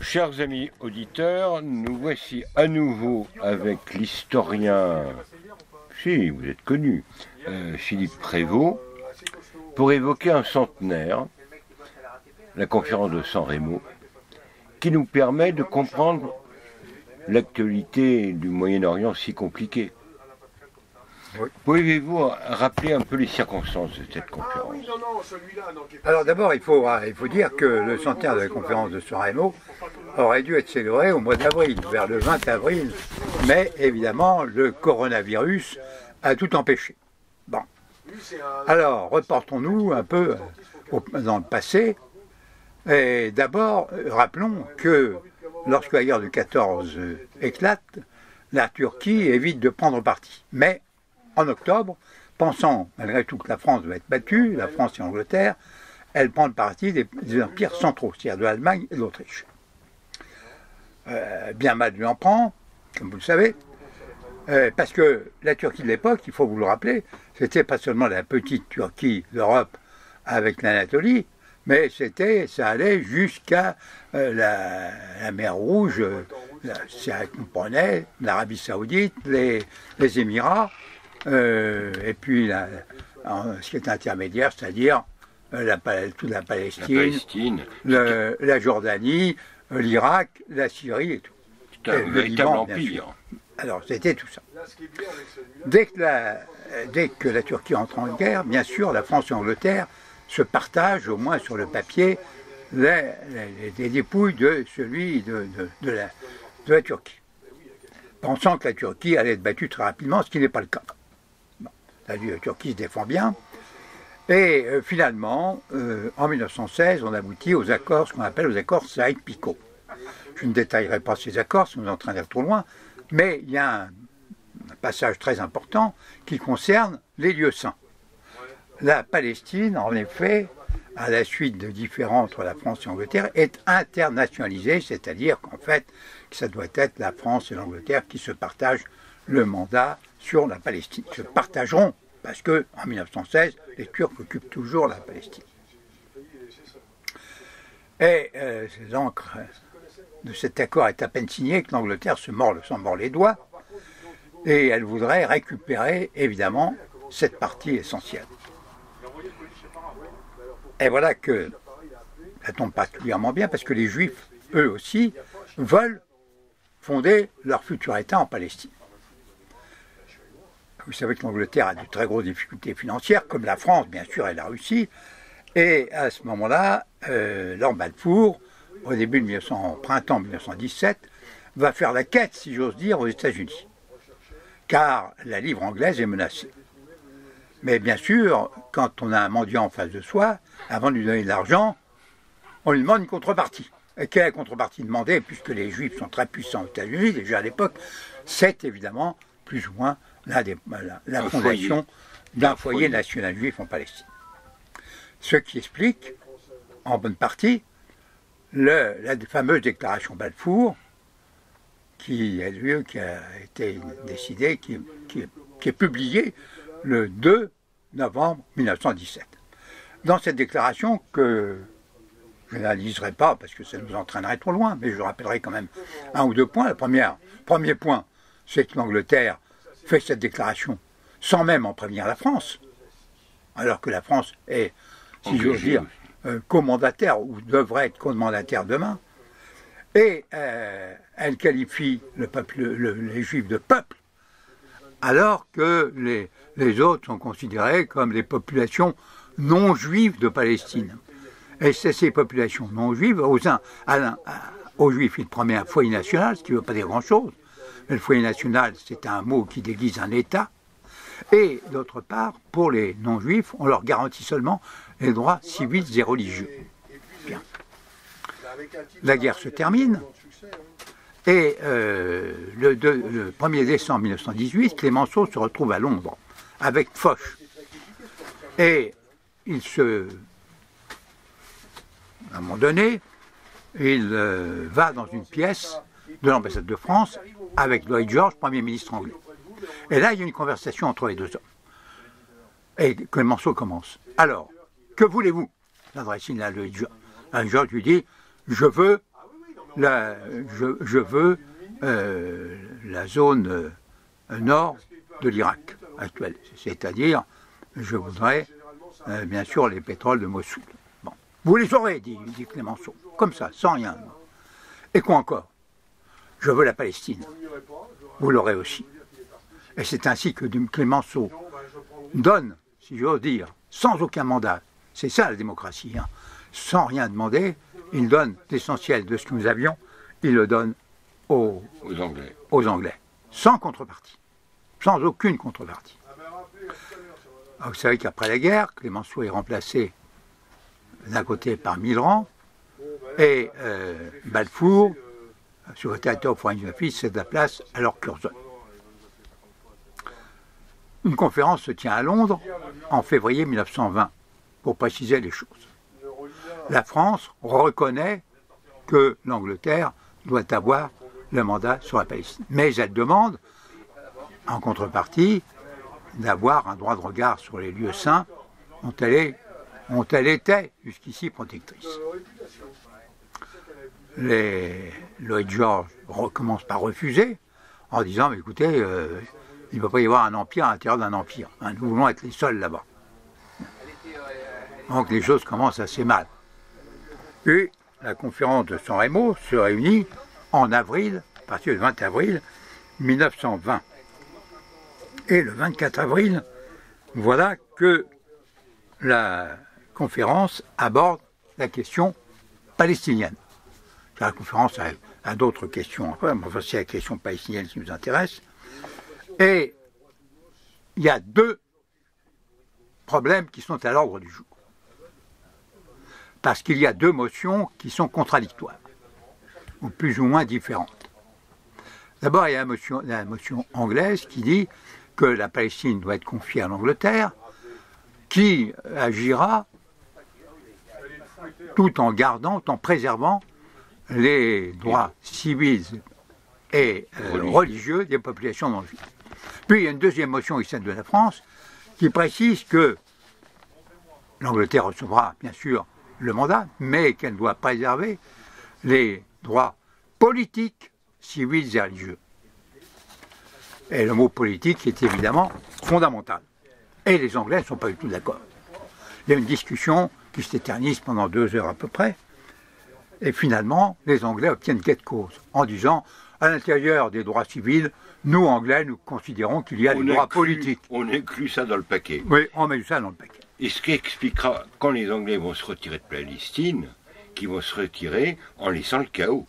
Chers amis auditeurs, nous voici à nouveau avec l'historien, si vous êtes connu, Philippe Prévost, pour évoquer un centenaire, la conférence de San Remo, qui nous permet de comprendre l'actualité du Moyen-Orient si compliquée. Oui. Pouvez-vous rappeler un peu les circonstances de cette conférence? Alors d'abord, il faut dire que le centenaire de la conférence de San Remo aurait dû être célébré au mois d'avril, vers le 20 avril, mais évidemment, le coronavirus a tout empêché. Bon. Alors, reportons-nous un peu dans le passé, et d'abord, rappelons que lorsque la guerre de 14 éclate, la Turquie évite de prendre parti. Mais en octobre, pensant malgré tout que la France va être battue, la France et l'Angleterre, elle prend le parti des empires centraux, c'est-à-dire de l'Allemagne et de l'Autriche. Bien mal lui en prend, comme vous le savez, parce que la Turquie de l'époque, il faut vous le rappeler, c'était pas seulement la petite Turquie d'Europe avec l'Anatolie, mais ça allait jusqu'à la mer Rouge, ça comprenait l'Arabie Saoudite, les Émirats, et puis ce qui est intermédiaire, c'est-à-dire toute la Palestine, la Jordanie, l'Irak, la Syrie et tout. C'est un véritable empire. Alors c'était tout ça. Dès que la Turquie entre en guerre, bien sûr, la France et l'Angleterre se partagent, au moins sur le papier, les dépouilles de celui de la Turquie, pensant que la Turquie allait être battue très rapidement, ce qui n'est pas le cas. Bon, la Turquie se défend bien, et finalement, en 1916, on aboutit aux accords, ce qu'on appelle aux accords Saïd-Picot. Je ne détaillerai pas ces accords, si nous sommes en train d'aller trop loin, mais il y a un passage très important qui concerne les lieux saints. La Palestine, en effet, à la suite de différends entre la France et l'Angleterre, est internationalisée, c'est-à-dire qu'en fait, ça doit être la France et l'Angleterre qui se partagent le mandat sur la Palestine. Se partageront, parce qu'en 1916, les Turcs occupent toujours la Palestine. Et l'encre de cet accord est à peine signé que l'Angleterre s'en mord les doigts, et elle voudrait récupérer, évidemment, cette partie essentielle. Et voilà que ça tombe particulièrement bien, parce que les Juifs, eux aussi, veulent fonder leur futur État en Palestine. Vous savez que l'Angleterre a de très grosses difficultés financières, comme la France, bien sûr, et la Russie. Et à ce moment-là, Lord Balfour, au début printemps 1917, va faire la quête, si j'ose dire, aux États-Unis. Car la livre anglaise est menacée. Mais bien sûr, quand on a un mendiant en face de soi, avant de lui donner de l'argent, on lui demande une contrepartie. Et quelle est la contrepartie demandée, puisque les Juifs sont très puissants aux États-Unis, déjà à l'époque, c'est évidemment plus ou moins la fondation d'un foyer national juif en Palestine. Ce qui explique, en bonne partie, la fameuse déclaration Balfour, qui a été décidée, qui est publiée le 2 novembre 1917. Dans cette déclaration, que je n'analyserai pas parce que ça nous entraînerait trop loin, mais je rappellerai quand même un ou deux points. Le premier point, c'est que l'Angleterre fait cette déclaration sans même en prévenir la France, alors que la France est, si j'ose dire, co-mandataire ou devrait être co-mandataire demain. Et elle qualifie les Juifs de peuple, alors que les autres sont considérés comme les populations non juives de Palestine. Et c'est ces populations non juives, aux Juifs, il promet un foyer national, ce qui ne veut pas dire grand-chose. Mais le foyer national, c'est un mot qui déguise un État. Et d'autre part, pour les non-juifs, on leur garantit seulement les droits civils et religieux. Bien. La guerre se termine. Et le 1er décembre 1918, Clémenceau se retrouve à Londres avec Foch. Et à un moment donné, il va dans une pièce de l'ambassade de France avec Lloyd George, Premier ministre anglais. Et là, il y a une conversation entre les deux hommes. Et Clémenceau commence. « Alors, que voulez-vous » L'adresse à Lloyd George lui dit « Je veux je veux la zone nord de l'Irak actuel. C'est-à-dire, je voudrais bien sûr les pétroles de Mossoul. Bon. Vous les aurez, dit Clémenceau, comme ça, sans rien. Et quoi encore? Je veux la Palestine. Vous l'aurez aussi. Et c'est ainsi que Clémenceau donne, si j'ose dire, sans aucun mandat, c'est ça la démocratie, hein, sans rien demander, il donne l'essentiel de ce que nous avions, il le donne aux Anglais, sans contrepartie, sans aucune contrepartie. Alors, vous savez qu'après la guerre, Clémenceau est remplacé d'un côté par Mitterrand, et Balfour, secrétaire d'État au Foreign Office, cède la place à Lord Curzon. Une conférence se tient à Londres en février 1920 pour préciser les choses. La France reconnaît que l'Angleterre doit avoir le mandat sur la Palestine. Mais elle demande, en contrepartie, d'avoir un droit de regard sur les lieux saints dont elle était jusqu'ici protectrice. Lloyd George recommence par refuser en disant, mais écoutez, il ne peut pas y avoir un empire à l'intérieur d'un empire. Hein, nous voulons être les seuls là-bas. Donc les choses commencent assez mal. Puis la conférence de San Remo se réunit en avril, à partir du 20 avril 1920. Et le 24 avril, voilà que la conférence aborde la question palestinienne. La conférence a d'autres questions, mais enfin, c'est la question palestinienne qui nous intéresse. Et il y a deux problèmes qui sont à l'ordre du jour. Parce qu'il y a deux motions qui sont contradictoires, ou plus ou moins différentes. D'abord, il y a la motion anglaise qui dit que la Palestine doit être confiée à l'Angleterre, qui agira tout en préservant les droits civils et religieux des populations non juives. Puis il y a une deuxième motion, celle de la France, qui précise que l'Angleterre recevra bien sûr le mandat, mais qu'elle doit préserver les droits politiques, civils et religieux. Et le mot politique est évidemment fondamental. Et les Anglais ne sont pas du tout d'accord. Il y a une discussion qui s'éternise pendant 2 heures à peu près, et finalement, les Anglais obtiennent gain de cause, en disant, à l'intérieur des droits civils, nous, Anglais, nous considérons qu'il y a des droits politiques. On inclut ça dans le paquet. Oui, on met ça dans le paquet. Et ce qui expliquera, quand les Anglais vont se retirer de Palestine, qu'ils vont se retirer en laissant le chaos.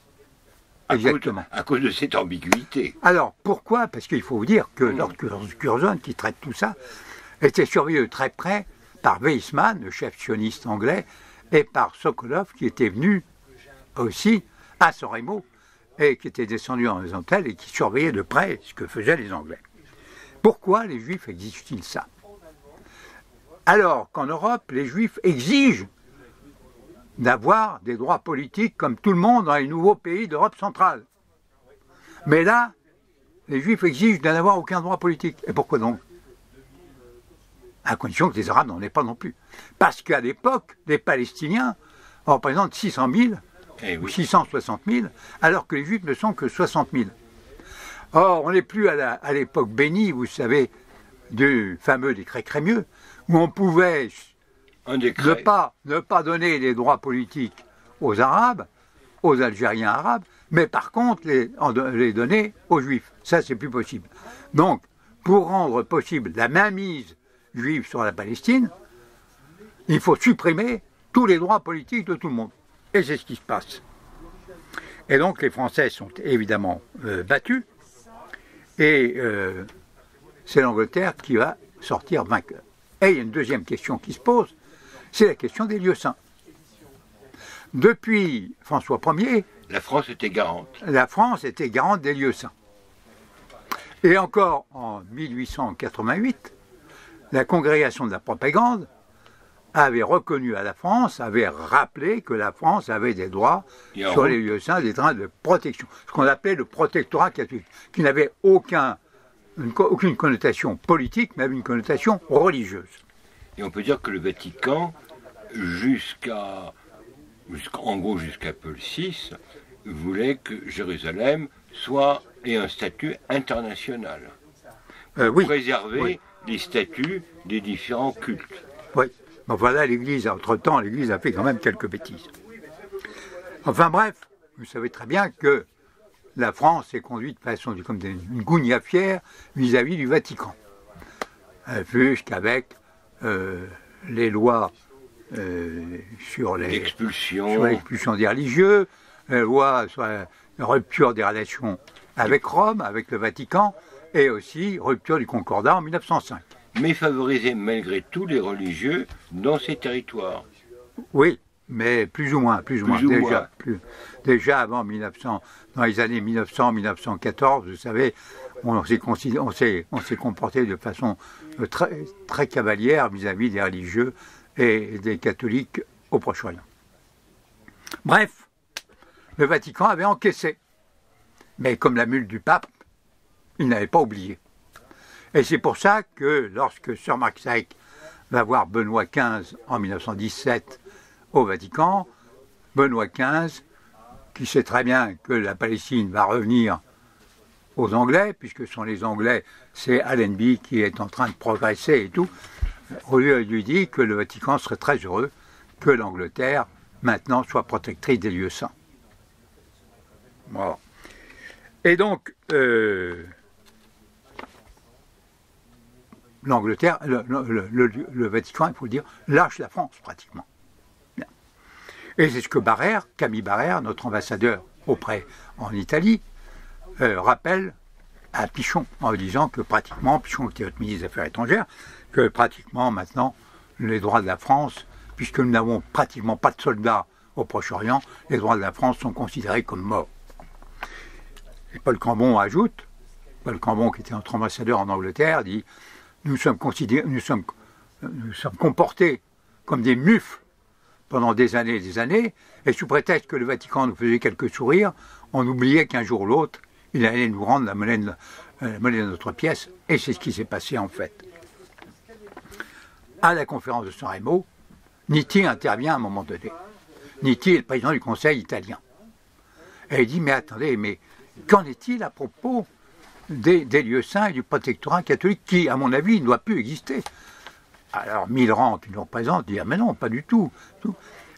Exactement. À cause de cette ambiguïté. Alors, pourquoi? Parce qu'il faut vous dire que Lord Curzon, qui traite tout ça, était surveillé de très près par Weizmann, le chef sioniste anglais, et par Sokolov, qui était venu aussi à San Remo, et qui était descendu en horizontale et qui surveillait de près ce que faisaient les Anglais. Pourquoi les Juifs exigent-ils ça? Alors qu'en Europe, les Juifs exigent d'avoir des droits politiques comme tout le monde dans les nouveaux pays d'Europe centrale. Mais là, les Juifs exigent de n'avoir aucun droit politique. Et pourquoi donc? À condition que les Arabes n'en aient pas non plus. Parce qu'à l'époque, les Palestiniens représentent 600 000 ou 660 000, alors que les Juifs ne sont que 60 000. Or, on n'est plus à l'époque bénie, vous savez, du fameux décret Crémieux, où on pouvait ne pas donner les droits politiques aux Arabes, aux Algériens arabes, mais par contre les donner aux Juifs. Ça, c'est plus possible. Donc, pour rendre possible la mainmise juive sur la Palestine, il faut supprimer tous les droits politiques de tout le monde. Et c'est ce qui se passe. Et donc, les Français sont évidemment battus, et c'est l'Angleterre qui va sortir vainqueur. Et il y a une deuxième question qui se pose, c'est la question des lieux saints. Depuis François Ier, la France était garante. La France était garante des lieux saints. Et encore en 1888, la Congrégation de la propagande avait reconnu à la France, avait rappelé que la France avait des droits sur les lieux saints, des droits de protection. Ce qu'on appelait le protectorat catholique, qui n'avait aucune connotation politique, mais une connotation religieuse. Et on peut dire que le Vatican, jusqu'à Paul VI, voulait que Jérusalem ait un statut international. Oui. Préserver les statuts des différents cultes. Oui. Bon, voilà, l'Église, entre-temps, l'Église a fait quand même quelques bêtises. Enfin bref, vous savez très bien que la France est conduite de façon comme une gougnafière vis-à-vis du Vatican. Jusqu'avec les lois sur l'expulsion des religieux, les lois sur la rupture des relations avec Rome, avec le Vatican, et aussi rupture du Concordat en 1905. Mais favoriser malgré tout les religieux dans ces territoires. Oui, mais plus ou moins. Déjà avant 1900, dans les années 1900-1914, vous savez, on s'est comporté de façon très, très cavalière vis-à-vis des religieux et des catholiques au Proche-Orient. Bref, le Vatican avait encaissé. Mais comme la mule du pape, il n'avait pas oublié. Et c'est pour ça que lorsque Sir Mark Sykes va voir Benoît XV en 1917 au Vatican, Benoît XV, qui sait très bien que la Palestine va revenir aux Anglais, puisque ce sont les Anglais, c'est Allenby qui est en train de progresser et tout, lui dit que le Vatican serait très heureux que l'Angleterre, maintenant, soit protectrice des lieux saints. Voilà. Et donc, l'Angleterre, le Vatican, il faut le dire, lâche la France pratiquement. Bien. Et c'est ce que Camille Barrère, notre ambassadeur en Italie, rappelle à Pichon, en disant que pratiquement, Pichon était notre ministre des Affaires étrangères, que pratiquement maintenant, les droits de la France, puisque nous n'avons pratiquement pas de soldats au Proche-Orient, les droits de la France sont considérés comme morts. Et Paul Cambon ajoute, Paul Cambon qui était notre ambassadeur en Angleterre, dit « Nous sommes comportés comme des mufles pendant des années, et sous prétexte que le Vatican nous faisait quelques sourires, on oubliait qu'un jour ou l'autre, il allait nous rendre la monnaie de notre pièce, et c'est ce qui s'est passé en fait. » À la conférence de San Remo, Nitti intervient à un moment donné. Nitti est le président du Conseil italien. Et il dit « Mais attendez, mais qu'en est-il à propos des lieux saints et du protectorat catholique qui, à mon avis, ne doit plus exister ?» Alors Millerand, qui nous représente, dit « Ah mais non, pas du tout. »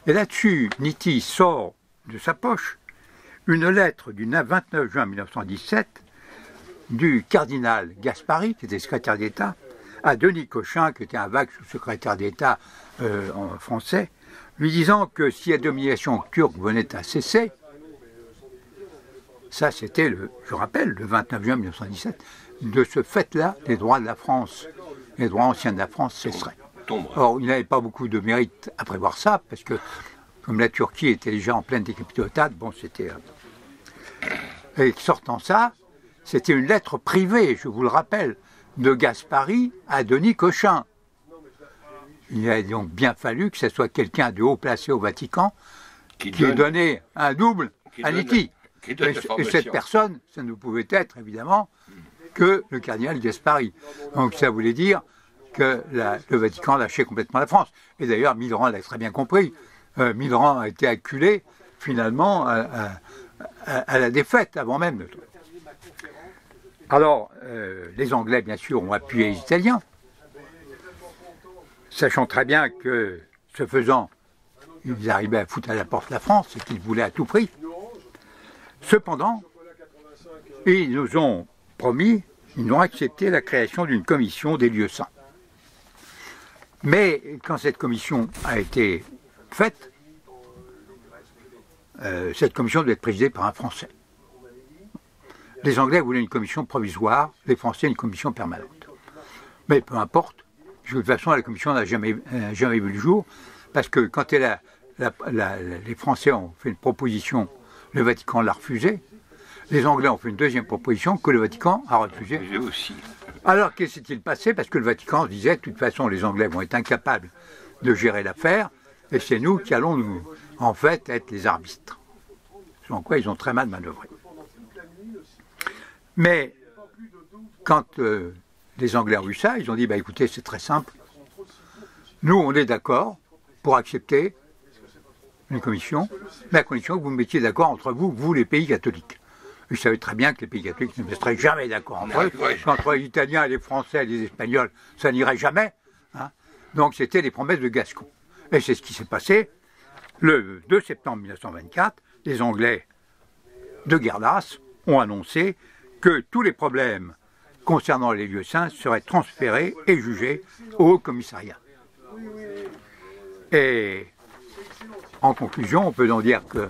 Et là-dessus, Nitti sort de sa poche une lettre du 29 juin 1917 du cardinal Gaspari, qui était secrétaire d'État, à Denis Cochin, qui était un vague sous-secrétaire d'État en français, lui disant que si la domination turque venait à cesser, ça c'était, je rappelle, le 29 juin 1917, de ce fait-là, les droits de la France, les droits anciens de la France cesseraient. Or, il n'avait pas beaucoup de mérite à prévoir ça, parce que comme la Turquie était déjà en pleine décapitotade, bon, c'était... Et sortant ça, c'était une lettre privée, je vous le rappelle, de Gaspari à Denis Cochin. Il a donc bien fallu que ce soit quelqu'un de haut placé au Vatican qui ait donné un double à Nitti. Et cette personne, ça ne pouvait être évidemment que le cardinal Gaspari. Donc ça voulait dire que le Vatican lâchait complètement la France. Et d'ailleurs, Millerand l'a très bien compris. Millerand a été acculé finalement à la défaite avant même de tout. Alors, les Anglais, bien sûr, ont appuyé les Italiens, sachant très bien que, ce faisant, ils arrivaient à foutre à la porte la France et qu'ils voulaient à tout prix. Cependant, ils nous ont promis, ils nous ont accepté la création d'une commission des lieux saints. Mais quand cette commission a été faite, cette commission devait être présidée par un Français. Les Anglais voulaient une commission provisoire, les Français une commission permanente. Mais peu importe, de toute façon la commission n'a jamais vu le jour, parce que quand les Français ont fait une proposition, le Vatican l'a refusée, les Anglais ont fait une deuxième proposition que le Vatican a refusée. Aussi. Alors qu'est-ce qui s'est passé? Parce que le Vatican disait, de toute façon les Anglais vont être incapables de gérer l'affaire, et c'est nous qui allons en fait être les arbitres. Sans quoi ils ont très mal manœuvré. Mais quand les Anglais ont vu ça, ils ont dit, bah, écoutez, c'est très simple. Nous, on est d'accord pour accepter une commission, mais à condition que vous mettiez d'accord entre vous les pays catholiques. Ils savaient très bien que les pays catholiques ne seraient jamais d'accord entre eux. Entre les Italiens, les Français et les Espagnols, ça n'irait jamais. Hein. Donc c'était les promesses de Gascon. Et c'est ce qui s'est passé. Le 2 septembre 1924, les Anglais de Guerdas ont annoncé que tous les problèmes concernant les lieux saints seraient transférés et jugés au Haut Commissariat. Et en conclusion, on peut donc dire que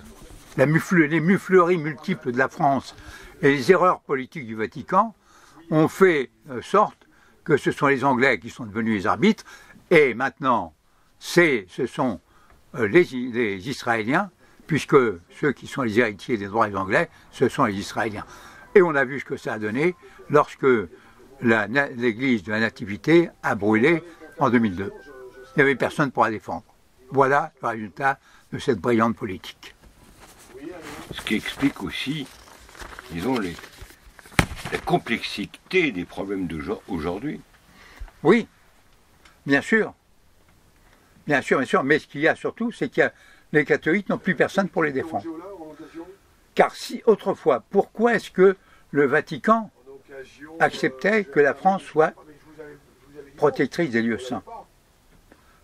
les mufleries multiples de la France et les erreurs politiques du Vatican ont fait sorte que ce sont les Anglais qui sont devenus les arbitres, et maintenant ce sont les Israéliens, puisque ceux qui sont les héritiers des droits des Anglais, ce sont les Israéliens. Et on a vu ce que ça a donné lorsque l'église de la Nativité a brûlé en 2002. Il n'y avait personne pour la défendre. Voilà le résultat de cette brillante politique. Ce qui explique aussi, disons, la complexité des problèmes d'aujourd'hui. Oui, bien sûr. Bien sûr, bien sûr. Mais ce qu'il y a surtout, c'est que les catholiques n'ont plus personne pour les défendre. Car si, autrefois, pourquoi est-ce que le Vatican acceptait que la France soit protectrice des lieux saints?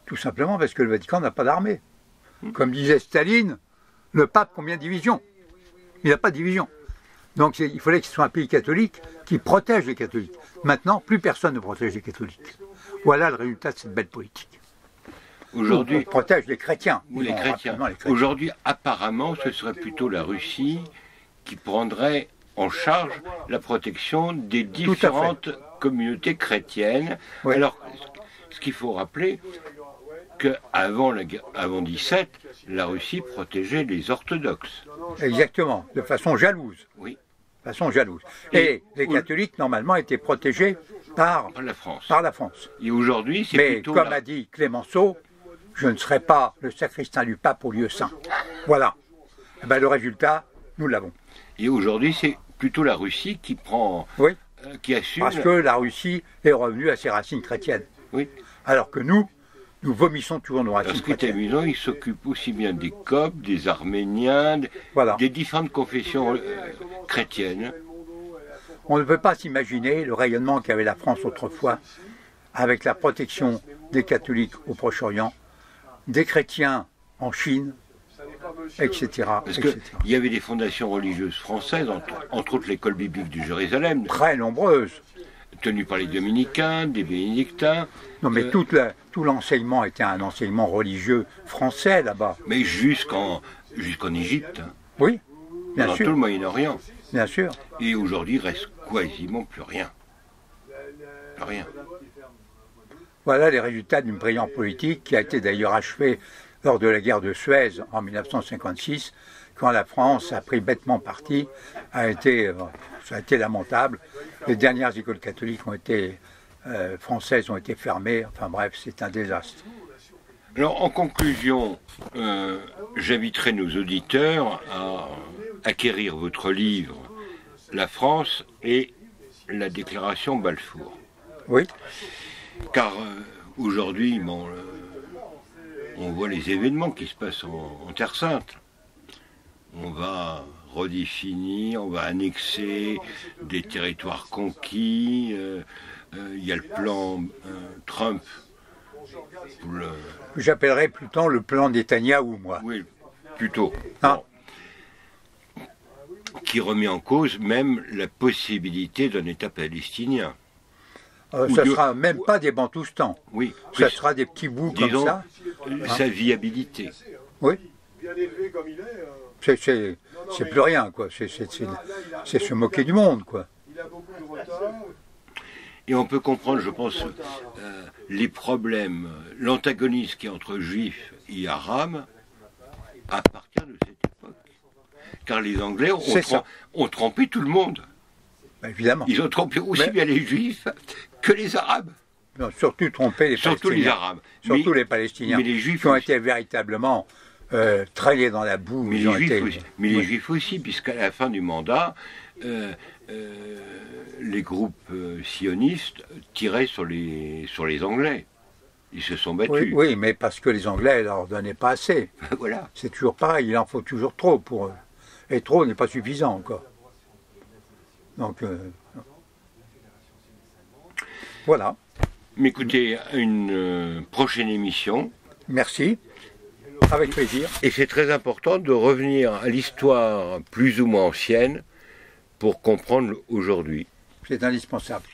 Tout simplement parce que le Vatican n'a pas d'armée. Comme disait Staline, le pape, combien de divisions? Il n'a pas de division. Donc il fallait que ce soit un pays catholique qui protège les catholiques. Maintenant, plus personne ne protège les catholiques. Voilà le résultat de cette belle politique. Aujourd'hui, on protège les chrétiens. Oui, les chrétiens. Aujourd'hui, apparemment, ce serait plutôt la Russie qui prendrait en charge la protection des différentes communautés chrétiennes. Oui. Alors, ce qu'il faut rappeler, qu'avant 17, la Russie protégeait les orthodoxes. Exactement, de façon jalouse. Oui. De façon jalouse. Et les catholiques, normalement, étaient protégés par la France. Par la France. Et aujourd'hui, c'est plutôt... Mais comme a dit Clémenceau, je ne serai pas le sacristain du pape au lieu saint. Voilà. Et ben, le résultat, nous l'avons. Et aujourd'hui, c'est plutôt la Russie qui prend... Oui. Qui assume... Parce que la Russie est revenue à ses racines chrétiennes. Oui. Alors que nous vomissons toujours nos racines chrétiennes. Ce qui est amusant, il s'occupe aussi bien des Coptes, des Arméniens, voilà. Des différentes confessions chrétiennes. On ne peut pas s'imaginer le rayonnement qu'avait la France autrefois avec la protection des catholiques au Proche-Orient, des chrétiens en Chine, etc. Parce qu'il y avait des fondations religieuses françaises, entre autres l'école biblique du Jérusalem. Très nombreuses. Tenue par les dominicains, des bénédictins. Non, mais tout l'enseignement était un enseignement religieux français là-bas. Mais jusqu'en Égypte. Oui, bien sûr. Dans tout le Moyen-Orient. Bien sûr. Et aujourd'hui, il reste quasiment plus rien. Plus rien. Voilà les résultats d'une brillante politique qui a été d'ailleurs achevée lors de la guerre de Suez en 1956, quand la France a pris bêtement parti. Ça a été lamentable. Les dernières écoles catholiques françaises ont été fermées. Enfin bref, c'est un désastre. Alors en conclusion, j'inviterai nos auditeurs à acquérir votre livre « La France et la déclaration Balfour ». Oui. Car aujourd'hui, on voit les événements qui se passent en Terre Sainte. On va redéfinir, on va annexer des territoires conquis. Il y a le plan Trump. J'appellerais plutôt le plan Netanyahou, moi. Oui, plutôt. Ah. Bon. Qui remet en cause même la possibilité d'un État palestinien. Ça ne sera même pas des Bantoustans. Oui. Ça sera des petits bouts comme ça. Sa viabilité. Oui. C'est plus rien, quoi. C'est se moquer du monde, quoi. Et on peut comprendre, je pense, les problèmes, l'antagonisme qui est entre juifs et arabes à partir de cette époque. Car les Anglais ont trompé tout le monde. Évidemment. Ils ont trompé aussi bien les juifs que les arabes. Non, surtout trompé les Palestiniens. Surtout les arabes. Surtout les Palestiniens. Mais les juifs qui ont été véritablement traînés dans la boue. Mais les juifs aussi, puisqu'à la fin du mandat, les groupes sionistes tiraient sur les Anglais. Ils se sont Oui, battus. oui, mais parce que les Anglais ne leur donnaient pas assez. Voilà. C'est toujours pareil, il en faut toujours trop pour eux. Et trop n'est pas suffisant encore. Donc, voilà. Mais écoutez, une prochaine émission. Merci. Avec plaisir. Et c'est très important de revenir à l'histoire plus ou moins ancienne pour comprendre aujourd'hui. C'est indispensable.